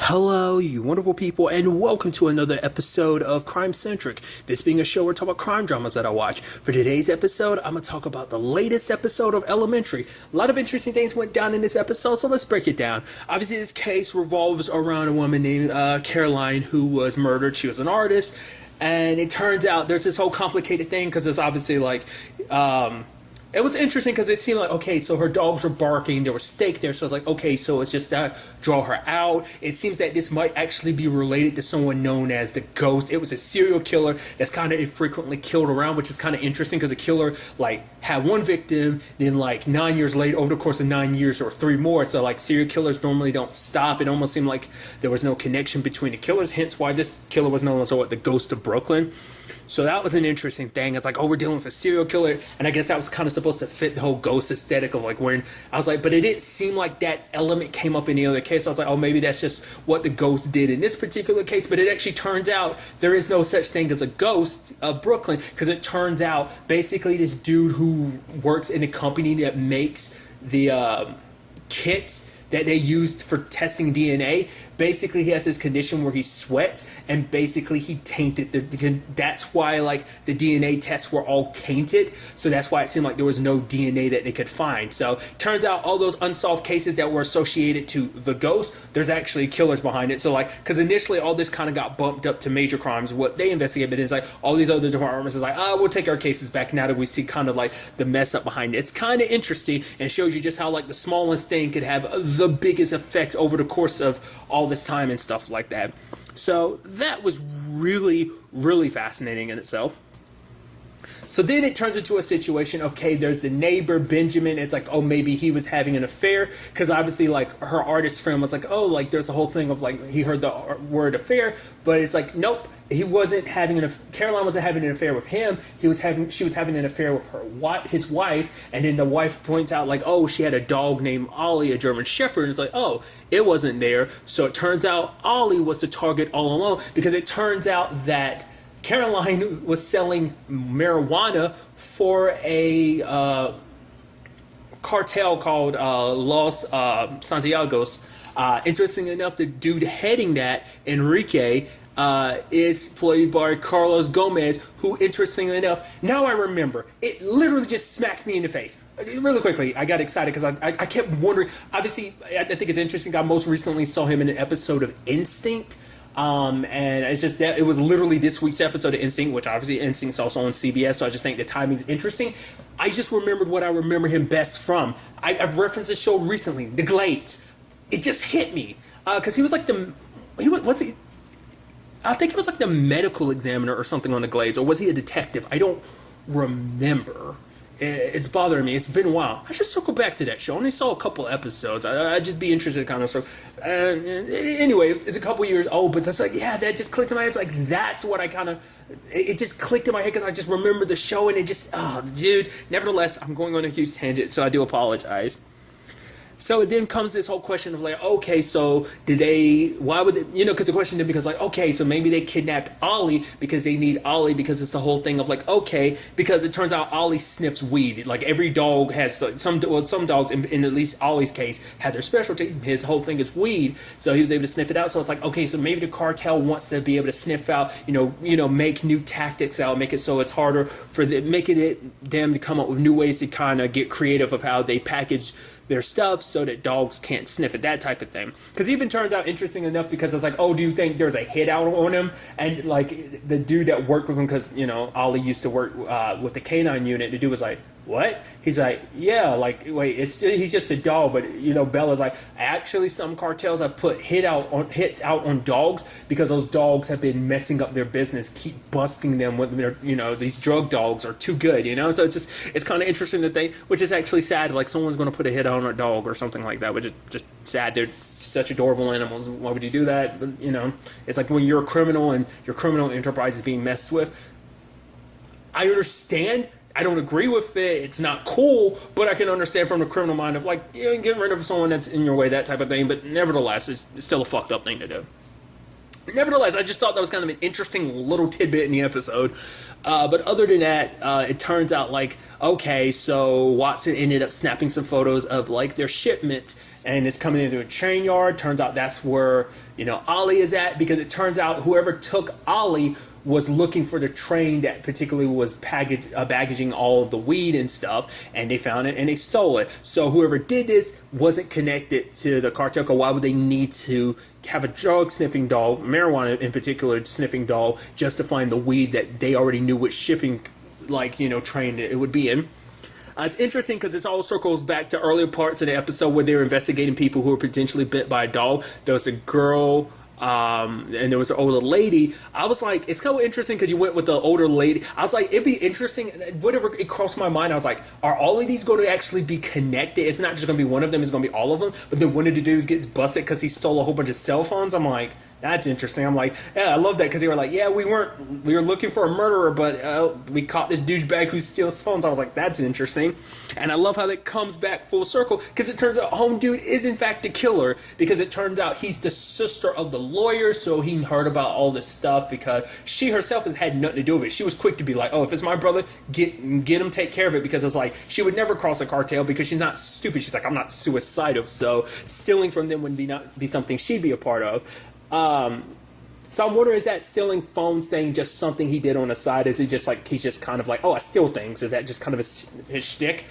Hello, you wonderful people, and welcome to another episode of Crime Centric. This being a show where I talk about crime dramas that I watch. For today's episode, I'm going to talk about the latest episode of Elementary. A lot of interesting things went down in this episode, so let's break it down. Obviously, this case revolves around a woman named Caroline who was murdered. She was an artist, and it turns out there's this whole complicated thing because it's obviously it was interesting because it seemed like, okay, so her dogs were barking, there was steak there, so it's like, okay, so it's just that draw her out. It seems that this might actually be related to someone known as the Ghost. It was a serial killer that's kind of infrequently killed around, which is kind of interesting because a killer, had one victim, then, 9 years later, over the course of 9 years or 3 more, so, serial killers normally don't stop. It almost seemed like there was no connection between the killers, hence why this killer was known as, the Ghost of Brooklyn. So that was an interesting thing. It's like, oh, we're dealing with a serial killer. And I guess that was kind of supposed to fit the whole ghost aesthetic of when I was like, but it didn't seem like that element came up in the other case. So I was like, oh, maybe that's just what the ghost did in this particular case. But it actually turns out there is no such thing as a ghost of Brooklyn, because it turns out basically this dude who works in a company that makes the kits that they used for testing DNA, basically he has this condition where he sweats, and basically he tainted that's why the DNA tests were all tainted, so that's why it seemed like there was no DNA that they could find. So turns out all those unsolved cases that were associated to the ghost, there's actually killers behind it. So because initially all this kind of got bumped up to major crimes, what they investigated is all these other departments is we'll take our cases back now that we see kind of the mess up behind it. It's kind of interesting and shows you just how the smallest thing could have the biggest effect over the course of all this time and stuff like that. So that was really, really fascinating in itself. So then it turns into a situation of, okay, there's the neighbor, Benjamin. It's oh, maybe he was having an affair, because obviously her artist friend was oh, there's a whole thing of he heard the word affair, but it's nope, he wasn't having Caroline wasn't having an affair with him. She was having an affair with his wife, and then the wife points out oh, she had a dog named Ollie, a German Shepherd, and it's oh, it wasn't there. So it turns out Ollie was the target all along, because it turns out that Caroline was selling marijuana for a cartel called Los Santiagos. Interestingly enough, the dude heading that, Enrique, is played by Carlos Gomez, who, interestingly enough, now I remember, it literally just smacked me in the face. Really quickly, I got excited because I kept wondering. Obviously, I think it's interesting. I most recently saw him in an episode of Instinct. And it's just that it was literally this week's episode of Instinct, which obviously Instinct's also on CBS, so I just think the timing's interesting. I just remembered what I remember him best from. I've referenced this show recently, The Glades. It just hit me because he was I think he was the medical examiner or something on The Glades, or was he a detective? I don't remember. It's bothering me. It's been a while. I should circle back to that show. I only saw a couple episodes. I'd just be interested kind of. So anyway, it's a couple years old, but that's that just clicked in my head. It's that's what I kind of, it just clicked in my head because I just remember the show, and it just, oh, dude. Nevertheless, I'm going on a huge tangent, so I do apologize. So it then comes this whole question of okay, so why would they, because the question then becomes okay, so maybe they kidnapped Ollie because they need Ollie, because it's the whole thing of okay, because it turns out Ollie sniffs weed. Every dog has, some dogs, in at least Ollie's case, have their specialty. His whole thing is weed, so he was able to sniff it out. So it's okay, so maybe the cartel wants to be able to sniff out, make new tactics out, make it so it's harder for them to come up with new ways to kind of get creative of how they package their stuff so that dogs can't sniff it, that type of thing. Because it even turns out, interesting enough, because it's oh, do you think there's a hit out on him? And the dude that worked with him, because Ollie used to work with the canine unit, the dude was what? He's yeah, wait, he's just a dog, but Bella's actually some cartels have put hits out on dogs because those dogs have been messing up their business, keep busting them with their, these drug dogs are too good, so it's kind of interesting that which is actually sad, someone's going to put a hit out on a dog or something like that, which is just sad. They're such adorable animals. Why would you do that? But, it's when you're a criminal and your criminal enterprise is being messed with. I understand. I don't agree with it. It's not cool, but I can understand from the criminal mind of getting rid of someone that's in your way, that type of thing. But nevertheless, it's still a fucked up thing to do. Nevertheless, I just thought that was kind of an interesting little tidbit in the episode. But other than that, it turns out okay, so Watson ended up snapping some photos of their shipment, and it's coming into a train yard. Turns out that's where, Ollie is at, because it turns out whoever took Ollie was looking for the train that particularly was baggaging all of the weed and stuff, and they found it and they stole it. So whoever did this wasn't connected to the cartel. Why would they need to have a drug sniffing dog, marijuana in particular sniffing dog, just to find the weed that they already knew which shipping train it would be in? It's interesting because this all circles back to earlier parts of the episode where they were investigating people who were potentially bit by a dog. There was a girl, and there was an older lady. I was like, it's kind of interesting because you went with the older lady. I was like, it'd be interesting. Whatever it crossed my mind, I was like, are all of these going to actually be connected? It's not just going to be one of them. It's going to be all of them. But then one of the dudes gets busted because he stole a whole bunch of cell phones. I'm like, that's interesting. I'm like, yeah, I love that, because they were like, yeah, we were looking for a murderer, but we caught this douchebag who steals phones. I was like, that's interesting. And I love how that comes back full circle, because it turns out home dude is in fact the killer, because it turns out he's the sister of the lawyer, so he heard about all this stuff because she herself has had nothing to do with it. She was quick to be like, oh, if it's my brother, get him, take care of it, because it's like she would never cross a cartel because she's not stupid. She's like, I'm not suicidal, so stealing from them would be something she'd be a part of. So I'm wondering, is that stealing phones thing just something he did on the side? Is it just like he's just kind of like, oh, I steal things? Is that just kind of his shtick?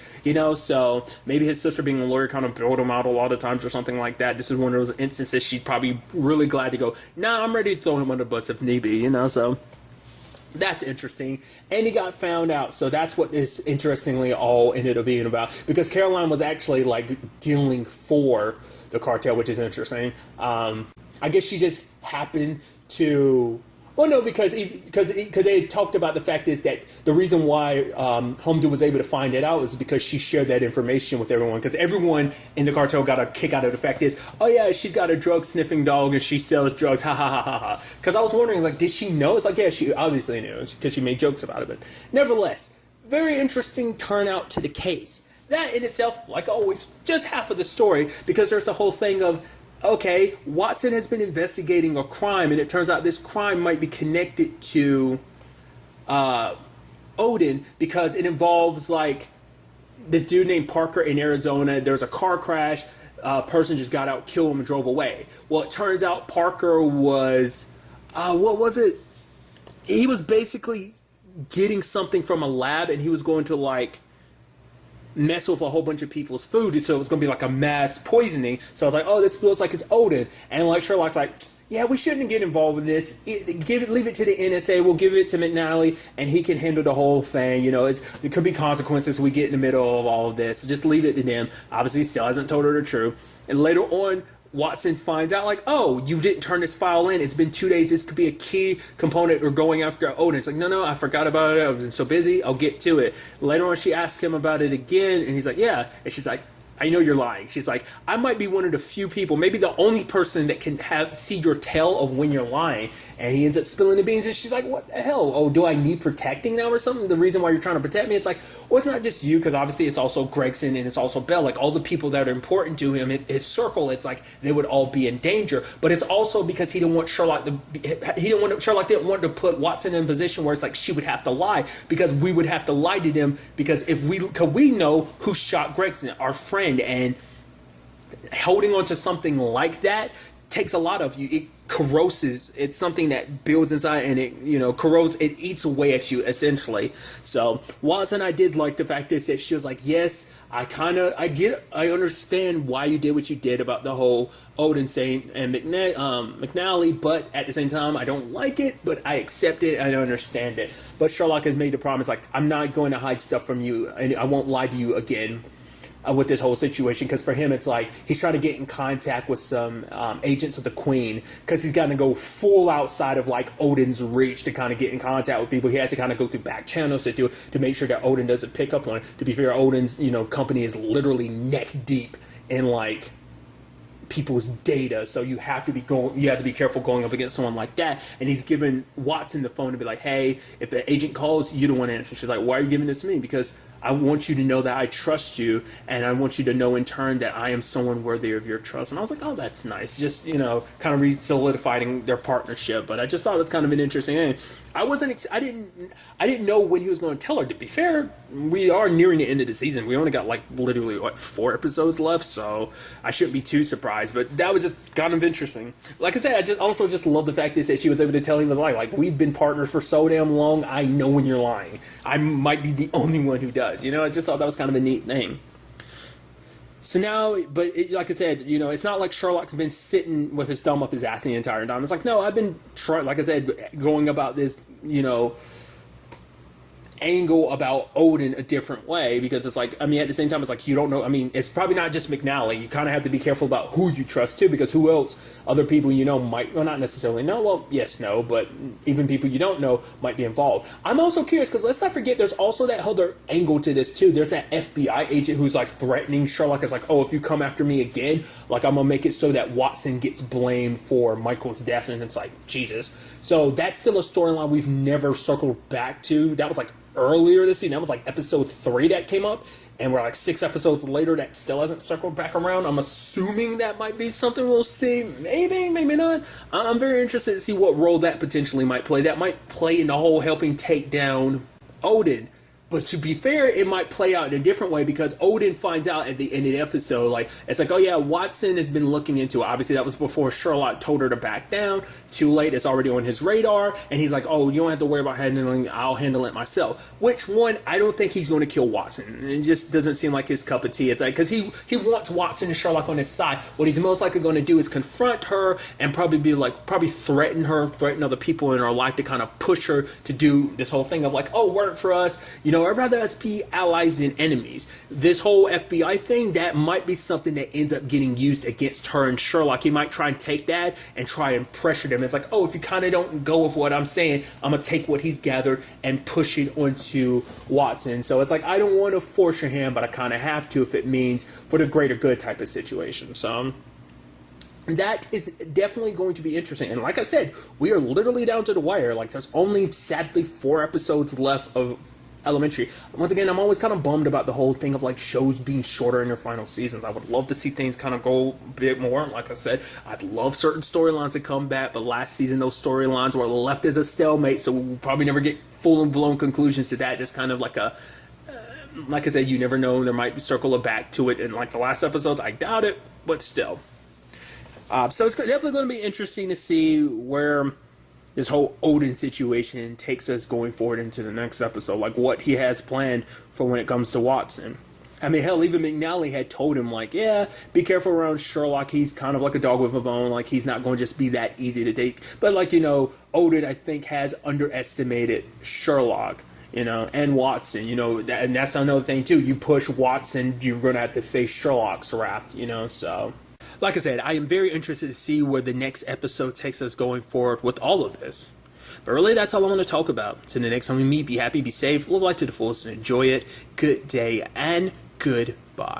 So maybe his sister being a lawyer kind of built him out a lot of times or something like that. This is one of those instances she's probably really glad to go, nah, I'm ready to throw him under the bus if need be, so that's interesting. And he got found out. So that's what this interestingly all ended up being about, because Caroline was actually like dealing for the cartel, which is interesting. I guess she just happened to, because they talked about the fact is that the reason why Homdu was able to find it out is because she shared that information with everyone, because everyone in the cartel got a kick out of the fact is, oh yeah, she's got a drug sniffing dog and she sells drugs, ha ha ha ha ha. Because I was wondering, like, did she know? It's like, yeah, she obviously knew, because she made jokes about it, but nevertheless, very interesting turnout to the case. That in itself, like always, just half of the story, because there's the whole thing of, okay, Watson has been investigating a crime, and it turns out this crime might be connected to Odin, because it involves like this dude named Parker in Arizona. There's a car crash, a person just got out, killed him, and drove away. Well, it turns out Parker was, what was it? He was basically getting something from a lab, and he was going to like mess with a whole bunch of people's food, so it was going to be like a mass poisoning. So I was like, oh, this feels like it's Odin. And like Sherlock's like, yeah, we shouldn't get involved with this. Leave it to the NSA. We'll give it to McNally, and he can handle the whole thing. It could be consequences. We get in the middle of all of this. Just leave it to them. Obviously, he still hasn't told her the truth. And later on, Watson finds out, like, oh, you didn't turn this file in. It's been 2 days. This could be a key component or going after Odin. It's like, no, I forgot about it. I was so busy. I'll get to it. Later on, she asks him about it again, and he's like, yeah. And she's like, I know you're lying. She's like, I might be one of the few people, maybe the only person that can see your tell of when you're lying. And he ends up spilling the beans, and she's like, what the hell? Oh, do I need protecting now or something? The reason why you're trying to protect me? It's like, well, it's not just you, because obviously it's also Gregson and it's also Bell. Like, all the people that are important to him, his circle, it's like they would all be in danger. But it's also because he didn't want Sherlock didn't want to put Watson in a position where it's like she would have to lie, because we would have to lie to them, because because we know who shot Gregson, our friend. And holding on to something like that takes a lot of you. It corrosives. It's something that builds inside, and it corrodes. It eats away at you essentially. So Watson, I did like the fact that she was like, yes, I understand why you did what you did about the whole Odin saying and McNally, but at the same time, I don't like it, but I accept it. I understand it. But Sherlock has made the promise, like, I'm not going to hide stuff from you, and I won't lie to you again with this whole situation, because for him it's like he's trying to get in contact with some agents of the Queen, because he's got to go full outside of like Odin's reach to kind of get in contact with people. He has to kind of go through back channels to make sure that Odin doesn't pick up on it. To be fair, Odin's company is literally neck deep in like people's data, so you have to be careful going up against someone like that. And he's given Watson the phone to be like, hey, if the agent calls, you don't want to answer. She's like, why are you giving this to me? Because I want you to know that I trust you, and I want you to know in turn that I am someone worthy of your trust. And I was like, oh, that's nice. Just, kind of solidifying their partnership. But I just thought that's kind of an interesting thing. I didn't know when he was going to tell her. To be fair, we are nearing the end of the season. We only got literally 4 episodes left, so I shouldn't be too surprised. But that was just kind of interesting. Like I said, I just love the fact that she was able to tell him was like we've been partners for so damn long. I know when you're lying. I might be the only one who does. I just thought that was kind of a neat thing. So now, like I said, it's not like Sherlock's been sitting with his thumb up his ass the entire time. It's like, no, I've been trying, like I said, going about this, angle about Odin a different way, because it's like, at the same time, it's like, you don't know, it's probably not just McNally. You kind of have to be careful about who you trust too, because who else, other people might, well, not necessarily know, well, yes, no, but even people you don't know might be involved. I'm also curious, because let's not forget, there's also that other angle to this too. There's that FBI agent who's threatening Sherlock, as oh, if you come after me again, I'm gonna make it so that Watson gets blamed for Michael's death, and it's like, Jesus. So that's still a storyline we've never circled back to. That was earlier this season. That was episode 3 that came up, and we're 6 episodes later that still hasn't circled back around. I'm assuming that might be something we'll see. Maybe not. I'm very interested to see what role that potentially might play. That might play in the whole helping take down Odin. But to be fair, it might play out in a different way, because Odin finds out at the end of the episode, it's oh yeah, Watson has been looking into it. Obviously, that was before Sherlock told her to back down. Too late, it's already on his radar. And he's oh, you don't have to worry about handling it, I'll handle it myself. Which one, I don't think he's going to kill Watson. It just doesn't seem like his cup of tea. It's because he wants Watson and Sherlock on his side. What he's most likely going to do is confront her and probably be threaten other people in her life to kind of push her to do this whole thing of oh, work for us, I'd rather us be allies than enemies. This whole FBI thing, that might be something that ends up getting used against her and Sherlock. He might try and take that and try and pressure them. It's oh, if you kind of don't go with what I'm saying, I'm going to take what he's gathered and push it onto Watson. So it's I don't want to force your hand, but I kind of have to if it means for the greater good type of situation. So that is definitely going to be interesting. And like I said, we are literally down to the wire. There's only, sadly, 4 episodes left of Elementary. Once again, I'm always kind of bummed about the whole thing of shows being shorter in their final seasons. I would love to see things kind of go a bit more. Like I said, I'd love certain storylines to come back, but last season those storylines were left as a stalemate, so we'll probably never get full and blown conclusions to that. Just kind of like I said, you never know. There might be circle back to it in the last episodes. I doubt it, but still. So it's definitely going to be interesting to see where this whole Odin situation takes us going forward into the next episode, what he has planned for when it comes to Watson. Hell, even McNally had told him, yeah, be careful around Sherlock. He's kind of like a dog with a bone. He's not going to just be that easy to take. But, Odin, I think, has underestimated Sherlock, and Watson, and that's another thing, too. You push Watson, you're going to have to face Sherlock's wrath, so... Like I said, I am very interested to see where the next episode takes us going forward with all of this. But really, that's all I want to talk about. Till the next time we meet, be happy, be safe, live life to the fullest, and enjoy it. Good day, and goodbye.